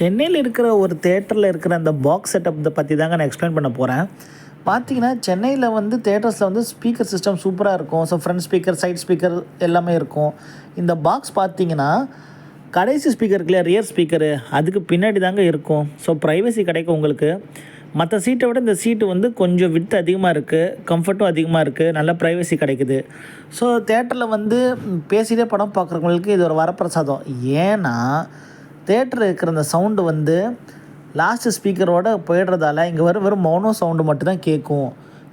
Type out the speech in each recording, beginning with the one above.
சென்னையில் இருக்கிற ஒரு தேட்டரில் இருக்கிற அந்த பாக்ஸ் செட்டப் பற்றி தாங்க நான் எக்ஸ்பிளைன் பண்ண போகிறேன். பார்த்தீங்கன்னா சென்னையில் வந்து தேட்டர்ஸில் வந்து ஸ்பீக்கர் சிஸ்டம் சூப்பராக இருக்கும். So front speaker, side speaker எல்லாமே இருக்கும். இந்த பாக்ஸ் பார்த்தீங்கன்னா கடைசி ஸ்பீக்கர் இருக்குல்லையா, ரியர் ஸ்பீக்கரு, அதுக்கு பின்னாடி தாங்க இருக்கும். ஸோ ப்ரைவசி கிடைக்கும் உங்களுக்கு. மற்ற சீட்டை விட இந்த சீட்டு வந்து கொஞ்சம் விட்த் அதிகமாக இருக்குது, கம்ஃபர்ட்டும் அதிகமாக இருக்குது, நல்ல ப்ரைவசி கிடைக்குது. ஸோ தேட்டரில் வந்து பேசிகிட்டே படம் பார்க்குறவங்களுக்கு இது ஒரு வரப்பிரசாதம். ஏன்னா தேட்டரில் இருக்கிற அந்த சவுண்டு வந்து லாஸ்ட்டு ஸ்பீக்கரோடு போயிடுறதால இங்கே வெறும் மௌனோ சவுண்டு மட்டும்தான் கேட்கும்.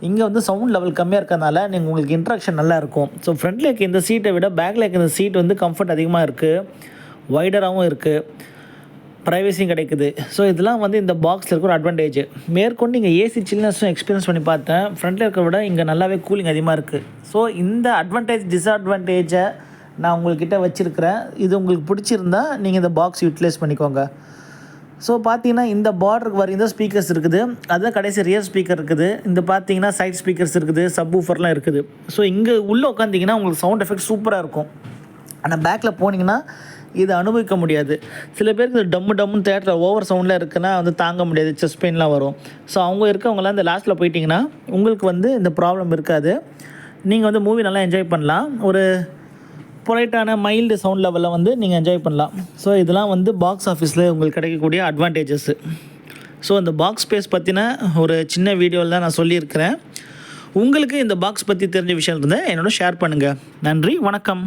இங்கே வந்து சவுண்ட் லெவல் கம்மியாக இருக்கிறதுனால உங்களுக்கு இன்ட்ராக்ஷன் நல்லா இருக்கும். ஸோ ஃப்ரண்ட்டில் இருக்க இந்த சீட்டை விட பேக்கில் இருக்க இந்த சீட் வந்து கம்ஃபர்ட் அதிகமாக இருக்குது, வைடராகவும் இருக்குது, ப்ரைவசியும் கிடைக்குது. ஸோ இதெல்லாம் வந்து இந்த பாக்ஸில் இருக்கிற ஒரு அட்வான்டேஜ். மேற்கொண்டு இங்கே ஏசி சில்னஸும் எக்ஸ்பீரியன்ஸ் பண்ணி பார்த்தேன். ஃப்ரண்ட்டில் இருக்கிற விட இங்கே நல்லாவே கூலிங் அதிகமாக இருக்குது. ஸோ இந்த அட்வான்டேஜ் டிஸ்அட்வான்டேஜை நான் உங்கள்கிட்ட வச்சுருக்கிறேன். இது உங்களுக்கு பிடிச்சிருந்தா நீங்கள் இந்த பாக்ஸ் யூட்டிலைஸ் பண்ணிக்கோங்க. ஸோ பார்த்தீங்கன்னா இந்த பார்டருக்கு வர இந்த ஸ்பீக்கர்ஸ் இருக்குது, அதுதான் கடைசி ரியர் ஸ்பீக்கர் இருக்குது. இந்த பார்த்தீங்கன்னா சைட் ஸ்பீக்கர்ஸ் இருக்குது, சப் ஊஃபர்லாம் இருக்குது. ஸோ இங்கே உள்ளே உட்காந்திங்கன்னா உங்களுக்கு சவுண்ட் எஃபெக்ட் சூப்பராக இருக்கும். ஆனால் பேக்கில் போனீங்கன்னா இதை அனுபவிக்க முடியாது. சில பேருக்கு இது டம்முன்னு தேட்டரில் ஓவர் சவுண்டில் இருக்குன்னா வந்து தாங்க முடியாது, செஸ்ட் பெயின்லாம் வரும். ஸோ இருக்கவங்களாம் இந்த லாஸ்ட்டில் போயிட்டிங்கன்னா உங்களுக்கு வந்து இந்த ப்ராப்ளம் இருக்காது. நீங்கள் வந்து மூவி நல்லா என்ஜாய் பண்ணலாம். ஒரு பொலைட்டான மைல்டு சவுண்ட் லெவலில் வந்து நீங்கள் என்ஜாய் பண்ணலாம். ஸோ இதெல்லாம் வந்து பாக்ஸ் ஆஃபீஸில் உங்களுக்கு கிடைக்கக்கூடிய அட்வான்டேஜஸ்ஸு. ஸோ இந்த பாக்ஸ் ஸ்பேஸ் பற்றின ஒரு சின்ன வீடியோவில் தான் நான் சொல்லியிருக்கிறேன். உங்களுக்கு இந்த பாக்ஸ் பற்றி தெரிஞ்ச விஷயம் இருந்தால் என்னோட ஷேர் பண்ணுங்கள். நன்றி, வணக்கம்.